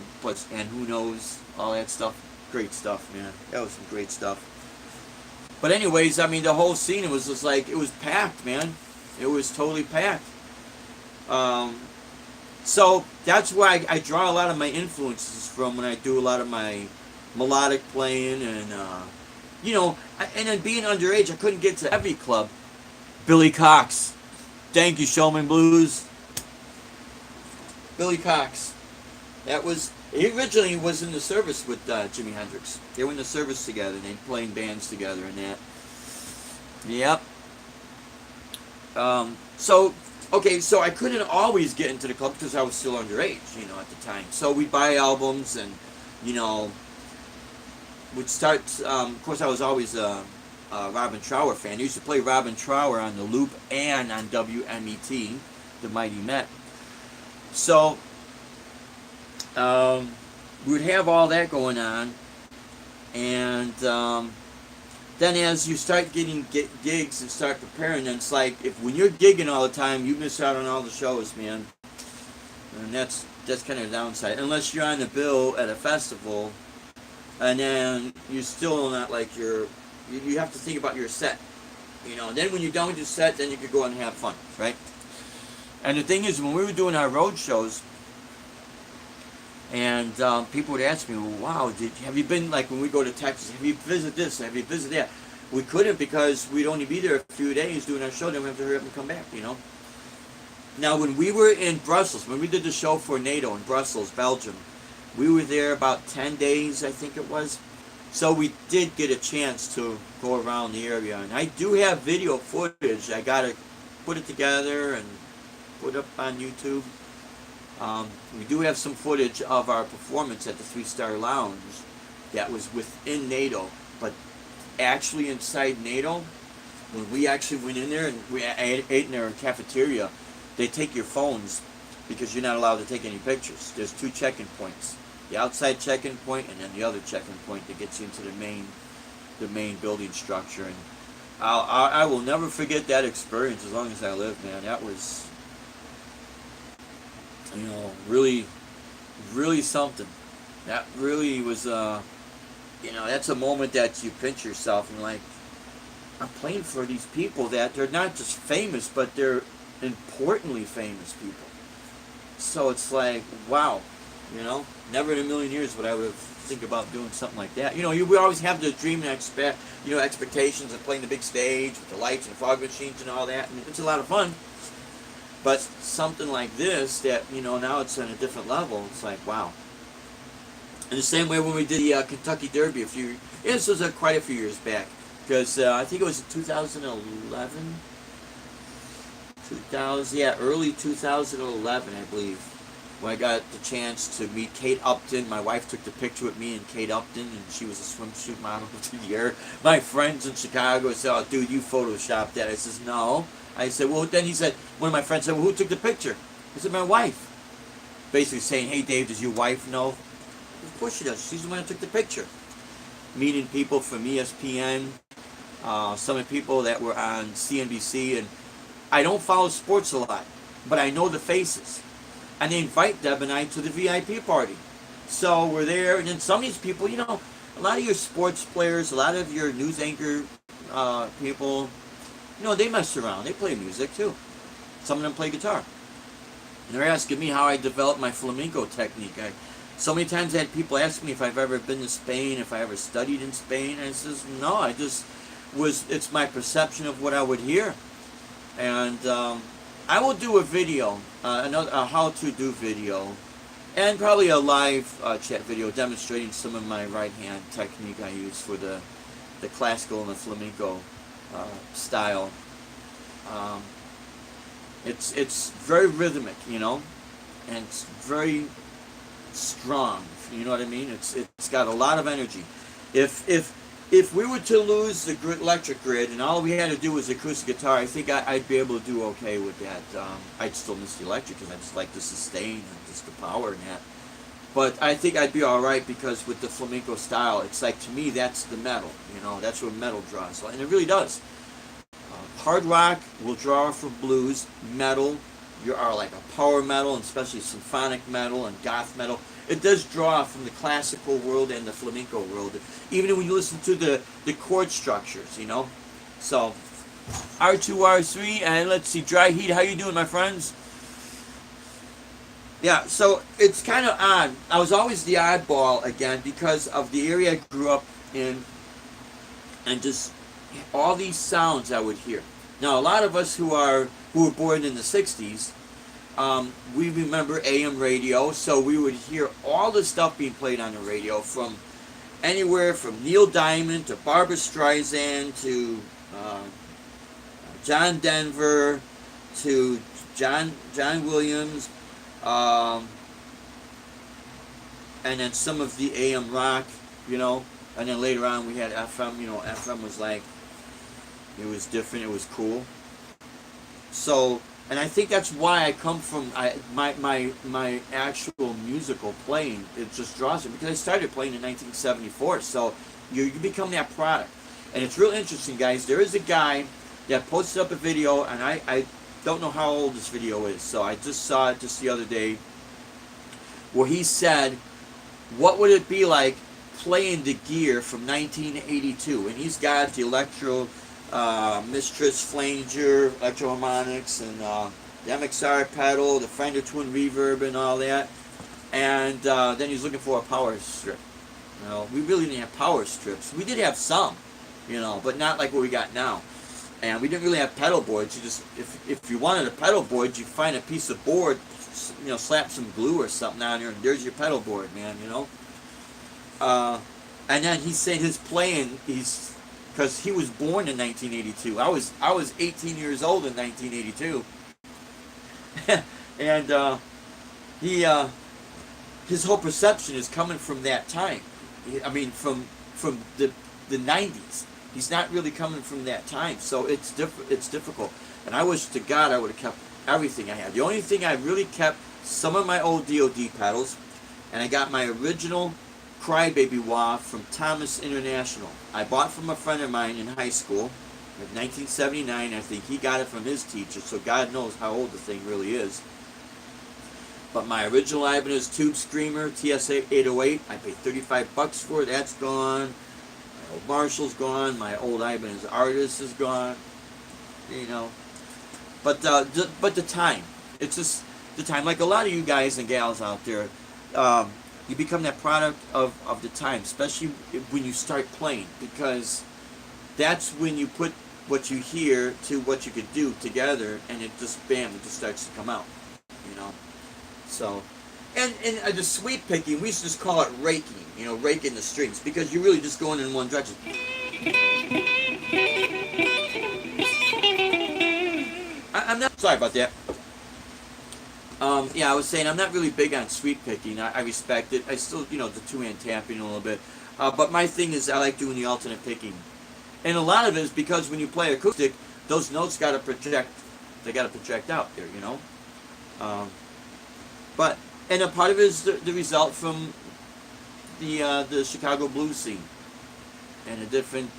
And Who Knows, all that stuff. Great stuff, man. That was some great stuff. But anyways, I mean, the whole scene, it was just like, it was packed, man. It was totally packed. So that's why I draw a lot of my influences from when I do a lot of my melodic playing, and you know, and then being underage, I couldn't get to every club. Billy Cox, thank you, Showman Blues. Billy Cox, he originally was in the service with Jimi Hendrix. They were in the service together, and they played bands together and that. Yep. So I couldn't always get into the club because I was still underage, you know, at the time. So we'd buy albums and, you know, would start, of course I was always a Robin Trower fan. I used to play Robin Trower on the Loop and on WMET, the Mighty Met. So, we would have all that going on, and then as you start getting gigs and start preparing, then it's like, when you're gigging all the time, you miss out on all the shows, man. And that's kind of the downside. Unless you're on the bill at a festival, and then you're still not like you have to think about your set. You know, and then when you're done with your set, then you could go and have fun, right? And the thing is, when we were doing our road shows, and people would ask me, well, wow, have you been, like when we go to Texas, have you visited this, have you visited that? We couldn't because we'd only be there a few days doing our show, then we have to hurry up and come back, you know? Now, when we were in Brussels, when we did the show for NATO in Brussels, Belgium, we were there about 10 days, I think it was. So we did get a chance to go around the area. And I do have video footage. I got to put it together and put up on YouTube. We do have some footage of our performance at the 3-Star Lounge that was within NATO, but actually inside NATO, when we actually went in there and we ate in their cafeteria, they take your phones because you're not allowed to take any pictures. There's 2 check-in points, the outside check-in point and then the other check-in point that gets you into the main building structure. And I will never forget that experience as long as I live, man. That was, you know, really, really something. That really was, you know, that's a moment that you pinch yourself and like, I'm playing for these people that they're not just famous, but they're importantly famous people. So it's like, wow, you know, never in a million years would I would think about doing something like that. You know, we always have the dream and expectations of playing the big stage with the lights and the fog machines and all that, and it's a lot of fun. But something like this that, you know, now it's on a different level, it's like, wow. In the same way when we did the Kentucky Derby this was quite a few years back, because I think it was 2011, early 2011, I believe, when I got the chance to meet Kate Upton. My wife took the picture with me and Kate Upton, and she was a swimsuit model of the year. My friends in Chicago said, oh, dude, you photoshopped that. I says, no. I said, well, then he said, one of my friends said, well, who took the picture? I said, my wife. basically saying, "Hey, Dave, does your wife know?" Of course she does. She's the one that took the picture. Meeting people from ESPN, some of the people that were on CNBC, and I don't follow sports a lot, but I know the faces. And they invite Deb and I to the VIP party. So we're there, and then some of these people, a lot of your sports players, a lot of your news anchor people, they mess around. They play music too. Some of them play guitar. And they're asking me how I developed my flamenco technique. So many times I had people ask me if I've ever been to Spain, if I ever studied in Spain. And I says, no, it's my perception of what I would hear. And I will do a video, a how-to-do video, and probably a live chat video demonstrating some of my right-hand technique I use for the classical and the flamenco style. It's very rhythmic, and it's very strong. You know what I mean? It's got a lot of energy. If we were to lose the electric grid and all we had to do was acoustic guitar, I think I'd be able to do okay with that. I'd still miss the electric because I just like the sustain and just the power in that. But I think I'd be all right because with the flamenco style, it's like, to me, that's the metal. That's where metal draws. And it really does. Hard rock will draw from blues. Metal, you are like a power metal, and especially symphonic metal and goth metal. It does draw from the classical world and the flamenco world, even when you listen to the chord structures, So, R2, R3, and let's see, Dry Heat, how you doing, my friends? Yeah, so it's kind of odd. I was always the oddball, again, because of the area I grew up in, and just all these sounds I would hear. Now, a lot of us who were born in the 60s, we remember AM radio, so we would hear all the stuff being played on the radio, from anywhere from Neil Diamond to Barbra Streisand to John Denver to John Williams, and then some of the AM rock, and then later on we had FM. FM was like, it was different, it was cool. So, and I think that's why I come from my actual musical playing. It just draws it because I started playing in 1974. So you become that product, and it's real interesting, guys. There is a guy that posted up a video, and I don't know how old this video is. So I just saw it just the other day, where he said, "What would it be like playing the gear from 1982?" And he's got the electro. Mistress Flanger, Electro-Harmonics, and the MXR pedal, the Fender Twin Reverb, and all that. And then he's looking for a power strip. We really didn't have power strips. We did have some, but not like what we got now. And we didn't really have pedal boards. You just, if you wanted a pedal board, you find a piece of board, slap some glue or something on there, and there's your pedal board, man. And then he's saying his playing, because he was born in 1982. I was 18 years old in 1982, and his whole perception is coming from that time. I mean, from the 90s. He's not really coming from that time, so it's difficult. And I wish to God I would have kept everything I had. The only thing I really kept, some of my old DoD pedals, and I got my original Crybaby wah from Thomas International. I bought from a friend of mine in high school in 1979. I think he got it from his teacher, so God knows how old the thing really is. But my original Ibanez Tube Screamer TSA 808, I paid $35 for it. That's gone. My old Marshall's gone. My old Ibanez Artist is gone. But the time, it's just the time. Like a lot of you guys and gals out there. You become that product of the time, especially when you start playing, because that's when you put what you hear to what you could do together, and it just, bam, it just starts to come out, So, and the sweep picking, we used to just call it raking, raking the strings, because you're really just going in one direction. I'm not, sorry about that. Yeah, I was saying I'm not really big on sweep picking. I respect it. I still, the two-hand tapping a little bit. But my thing is I like doing the alternate picking. And a lot of it is because when you play acoustic, those notes got to project. They got to project out there, But And a part of it is the result from the Chicago blues scene and the different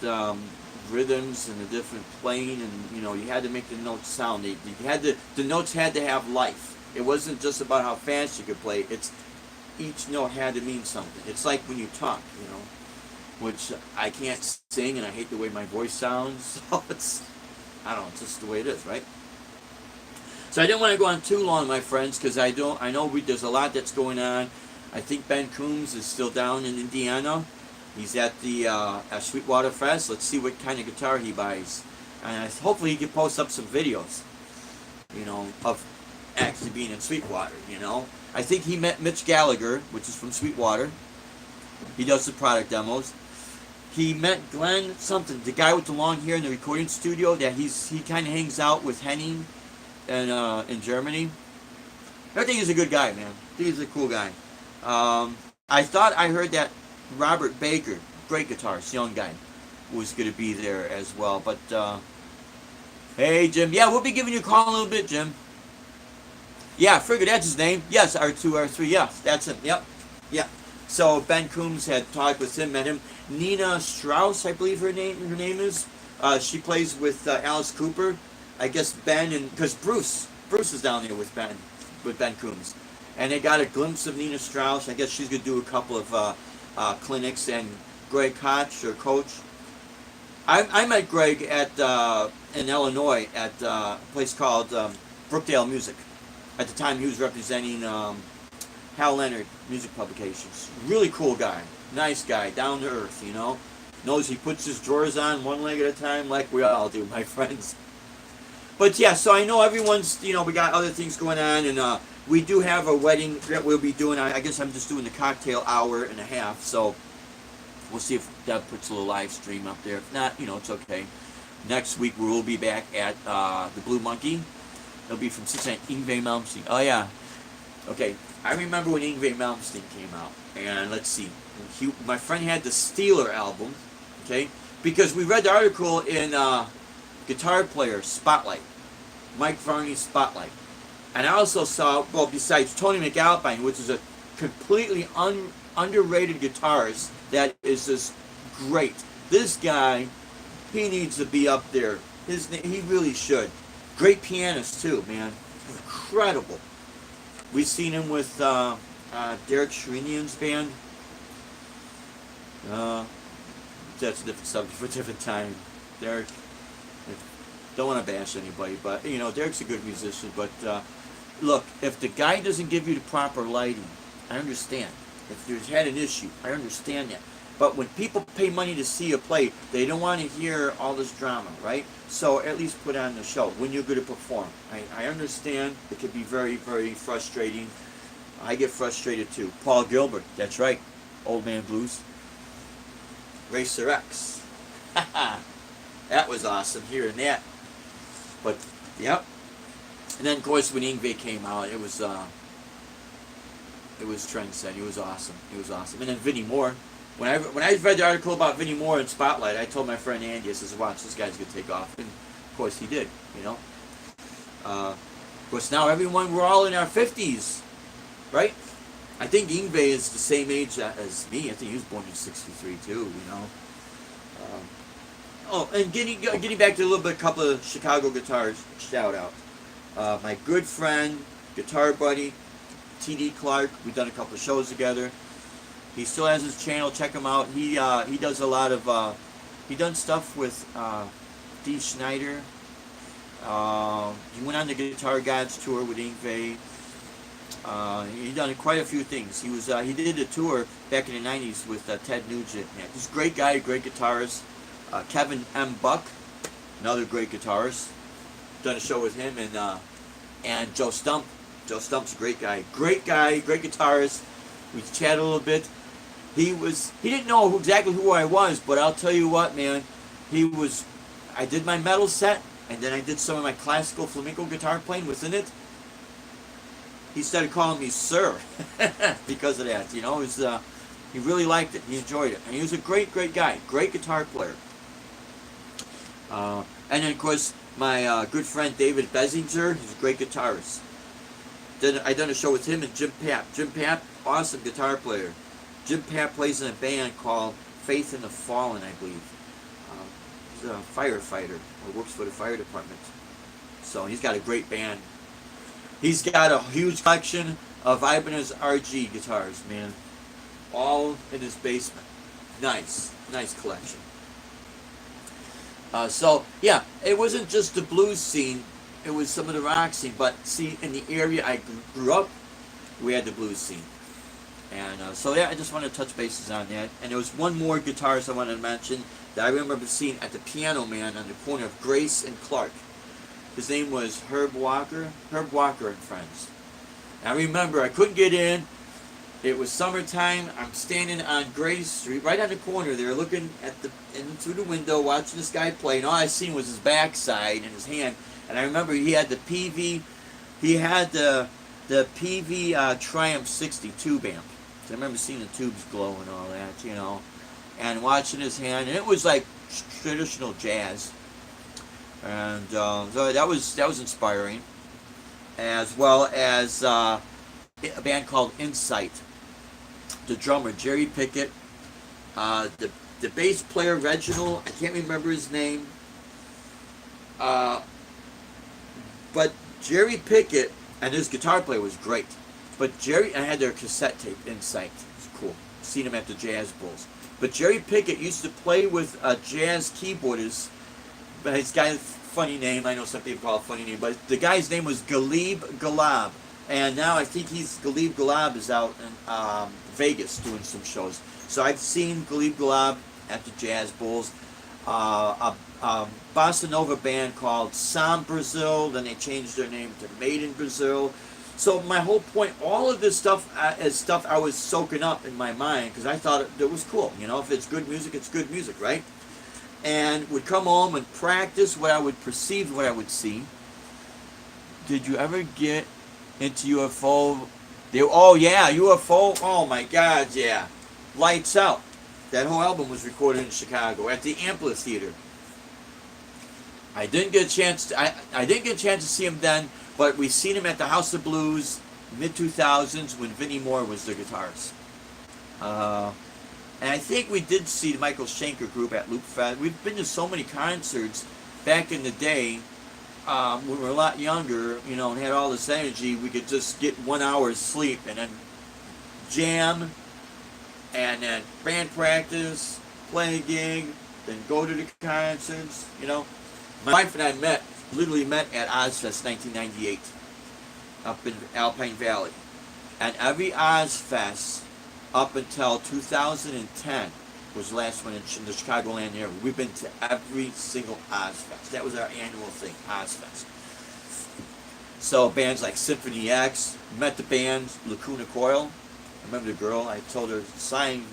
rhythms and the different playing, and you had to make the notes sound. The notes had to have life. It wasn't just about how fast you could play. It's each note had to mean something. It's like when you talk, which I can't sing and I hate the way my voice sounds. So I don't know, it's just the way it is, right? So I didn't want to go on too long, my friends, because I know there's a lot that's going on. I think Ben Coombs is still down in Indiana. He's at the at Sweetwater Fest. Let's see what kind of guitar he buys, and hopefully he can post up some videos, of actually being in Sweetwater. I think he met Mitch Gallagher, which is from Sweetwater. He does the product demos. He met Glenn something, the guy with the long hair in the recording studio that he kind of hangs out with Henning and in Germany. I think he's a good guy, man. I think he's a cool guy. I thought I heard that Robert Baker, great guitarist, young guy, was going to be there as well. But, hey, Jim. Yeah, we'll be giving you a call in a little bit, Jim. Yeah, Frigga, that's his name. Yes, R2, R3, yeah, that's him. Yep, yeah. So Ben Coombs had talked with him, met him. Nina Strauss, I believe her name is. She plays with Alice Cooper. I guess Ben because Bruce is down there with Ben Coombs, and they got a glimpse of Nina Strauss. I guess she's gonna do a couple of clinics, and Greg Koch or Coach. I met Greg at in Illinois at a place called Brookdale Music. At the time, he was representing Hal Leonard Music Publications. Really cool guy, nice guy, down to earth. Knows he puts his drawers on one leg at a time, like we all do, my friends. But yeah, so I know everyone's, we got other things going on, and we do have a wedding that we'll be doing. I guess I'm just doing the cocktail hour and a half, so we'll see if Deb puts a little live stream up there. If not, it's okay. Next week we will be back at the Blue Monkey. It'll be from 6 to 9. Yngwie Malmsteen. Oh yeah. Okay, I remember when Yngwie Malmsteen came out, and let's see. My friend had the Steeler album, okay, because we read the article in Guitar Player Spotlight, Mike Varney's Spotlight. And I also saw, besides Tony McAlpine, which is a completely underrated guitarist that is just great. This guy, he needs to be up there. He really should. Great pianist too, man. Incredible. We've seen him with Derek Sherinian's band. That's a different subject for a different time. Derek, don't want to bash anybody, but Derek's a good musician. But look, if the guy doesn't give you the proper lighting, I understand. If there's had an issue, I understand that. But when people pay money to see you play, they don't want to hear all this drama, right? So at least put on the show when you're going to perform. I understand it can be very, very frustrating. I get frustrated too. Paul Gilbert, that's right. Old Man Blues. Racer X. That was awesome hearing that. But, yep. And then, of course, when Yngwie came out, it was trendsetting. It was awesome. It was awesome. And then Vinnie Moore. When I read the article about Vinnie Moore in Spotlight, I told my friend Andy, I says, watch, this guy's going to take off. And, of course, he did, Of course, now we're all in our 50s, right? I think Yngwie is the same age as me. I think he was born in 63, too, and getting back to a couple of Chicago guitars, shout out. My good friend, guitar buddy, T.D. Clark. We've done a couple of shows together. He still has his channel. Check him out. He does a lot of he done stuff with Dee Snider. He went on the Guitar Gods tour with Yngwie. He done quite a few things. He did a tour back in the '90s with Ted Nugent. Yeah, he's a great guy, great guitarist. Kevin M. Buck, another great guitarist. Done a show with him, and Joe Stump. Joe Stump's a great guy, great guitarist. We chatted a little bit. He didn't know exactly who I was, but I'll tell you what, man. I did my metal set, and then I did some of my classical flamenco guitar playing within it. He started calling me sir because of that. He really liked it. He enjoyed it, and he was a great guy, great guitar player. And then, of course, my good friend David Bessinger, he's a great guitarist. I done a show with him and Jim Papp. Jim Papp, awesome guitar player. Jim Papp plays in a band called Faith in the Fallen, I believe. He's a firefighter or works for the fire department. So he's got a great band. He's got a huge collection of Ibanez RG guitars, man. All in his basement. Nice collection. So, yeah, it wasn't just the blues scene. It was some of the rock scene. But, see, in the area I grew up, we had the blues scene. And so, yeah, I just wanted to touch bases on that. And there was one more guitarist I wanted to mention that I remember seeing at the Piano Man on the corner of Grace and Clark. His name was Herb Walker and Friends. And I remember I couldn't get in. It was summertime. I'm standing on Grace Street, right on the corner there, looking at in through the window, watching this guy play. And all I seen was his backside and his hand. And I remember he had the PV, Triumph 60 tube amp. So I remember seeing the tubes glow and all that, you know, and watching his hand. And it was like traditional jazz. And so that was inspiring, as well as a band called Insight. The drummer Jerry Pickett, the bass player Reginald, I can't remember his name, but Jerry Pickett and his guitar player was great. But Jerry, I had their cassette tape, Insight. It's cool. Seen him at the Jazz Bulls. But Jerry Pickett used to play with a jazz keyboardist. But he's got a funny name. I know some people call it a funny name. But the guy's name was Galib Galab. And now I think Galib Galab is out in Vegas doing some shows. So I've seen Galib Galab at the Jazz Bulls. A bossa nova band called Sam Brazil. Then they changed their name to Made in Brazil. So my whole point, all of this stuff is stuff I was soaking up in my mind because I thought it was cool. You know, if it's good music, it's good music, right? And would come home and practice what I would perceive, what I would see. Did you ever get into UFO? Oh yeah, UFO. Oh my God, yeah. Lights Out. That whole album was recorded in Chicago at the Amphitheater. I didn't get a chance. I didn't get a chance to see him then, but we seen him at the House of Blues mid 2000s when Vinnie Moore was the guitarist. And I think we did see the Michael Schenker group at Loop Fest. We've been to so many concerts back in the day when we were a lot younger, you know, and had all this energy. We could just get 1 hour's sleep and then jam, and then band practice, play a gig, then go to the concerts. You know, my wife and I literally met at Ozfest 1998 up in Alpine Valley, and every Ozfest up until 2010 was the last one in the Chicagoland area. We've been to every single Ozfest. That was our annual thing, Ozfest. So bands like Symphony X, met the band Lacuna Coil. I remember the girl, I told her, sign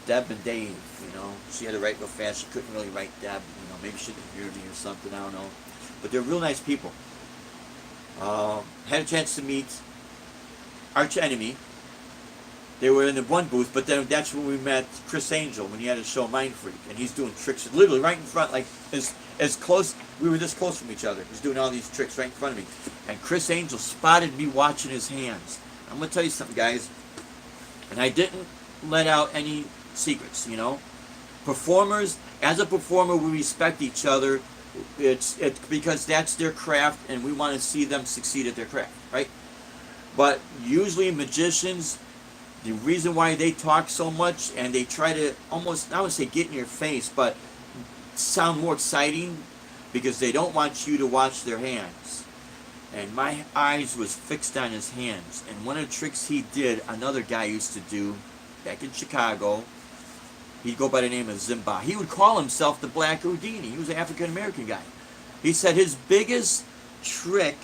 Deb and Dave, you know. She had to write real fast. She couldn't really write Deb, you know. Maybe she didn't hear me or something, I don't know. But they're real nice people. Had a chance to meet Arch Enemy. They were in the one booth, but then that's when we met Chris Angel when he had his show Mind Freak, and he's doing tricks literally right in front, like as close. We were this close from each other. He's doing all these tricks right in front of me, and Chris Angel spotted me watching his hands. I'm gonna tell you something, guys, and I didn't let out any secrets. You know, performers, as a performer, we respect each other. It's because that's their craft, and we want to see them succeed at their craft, right? But usually magicians, the reason why they talk so much and they try to almost, I would say get in your face, but sound more exciting because they don't want you to watch their hands. And my eyes was fixed on his hands. And one of the tricks he did, another guy used to do back in Chicago, he'd go by the name of Zimba. He would call himself the Black Houdini. He was an African-American guy. He said his biggest trick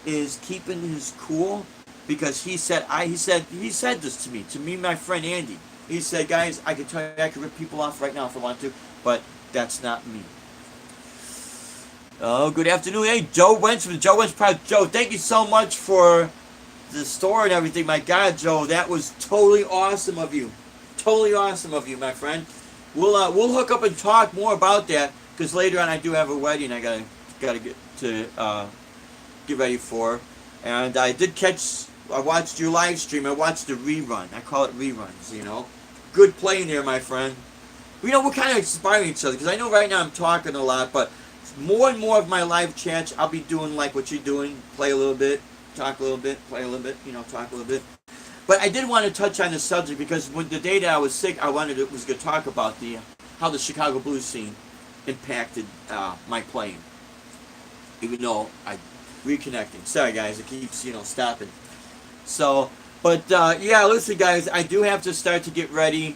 is keeping his cool. Because he said this to me and my friend Andy. He said, guys, I can tell you I can rip people off right now if I want to, but that's not me. Oh, good afternoon. Hey, Joe Wentz from Joe Wentz Proud. Joe, thank you so much for the store and everything. My God, Joe, that was totally awesome of you. Totally awesome of you, my friend. We'll hook up and talk more about that because later on I do have a wedding I gotta get ready for. And I watched your live stream. I watched the rerun. I call it reruns, you know. Good playing there, my friend. You know, we're kind of inspiring each other, because I know right now I'm talking a lot, but more and more of my live chats, I'll be doing like what you're doing. Play a little bit, talk a little bit, play a little bit, you know, talk a little bit. But I did want to touch on the subject, because when the day that I was sick, I was going to talk about how the Chicago blues scene impacted my playing. Even though I reconnecting. Sorry guys, it keeps, you know, stopping. So, but yeah, listen guys, I do have to start to get ready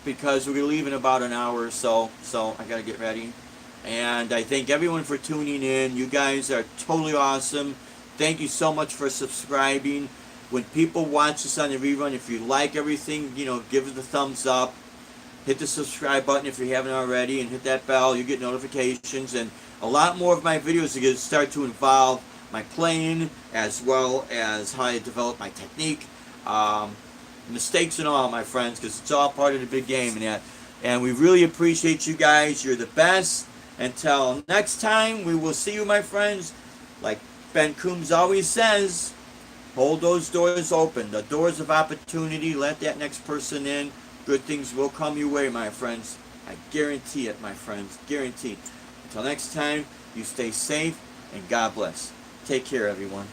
because we're going to leave in about an hour or so. So I got to get ready. And I thank everyone for tuning in. You guys are totally awesome. Thank you so much for subscribing. When people watch this on the rerun, if you like everything, you know, give it the thumbs up. Hit the subscribe button if you haven't already, and hit that bell. You get notifications, and a lot more of my videos are going to start to involve my playing, as well as how I develop my technique, mistakes and all, my friends, because it's all part of the big game. And we really appreciate you guys. You're the best. Until next time, we will see you, my friends. Like Ben Coombs always says, hold those doors open, the doors of opportunity. Let that next person in. Good things will come your way, my friends. I guarantee it, my friends. Guaranteed. Until next time, you stay safe, and God bless. Take care, everyone.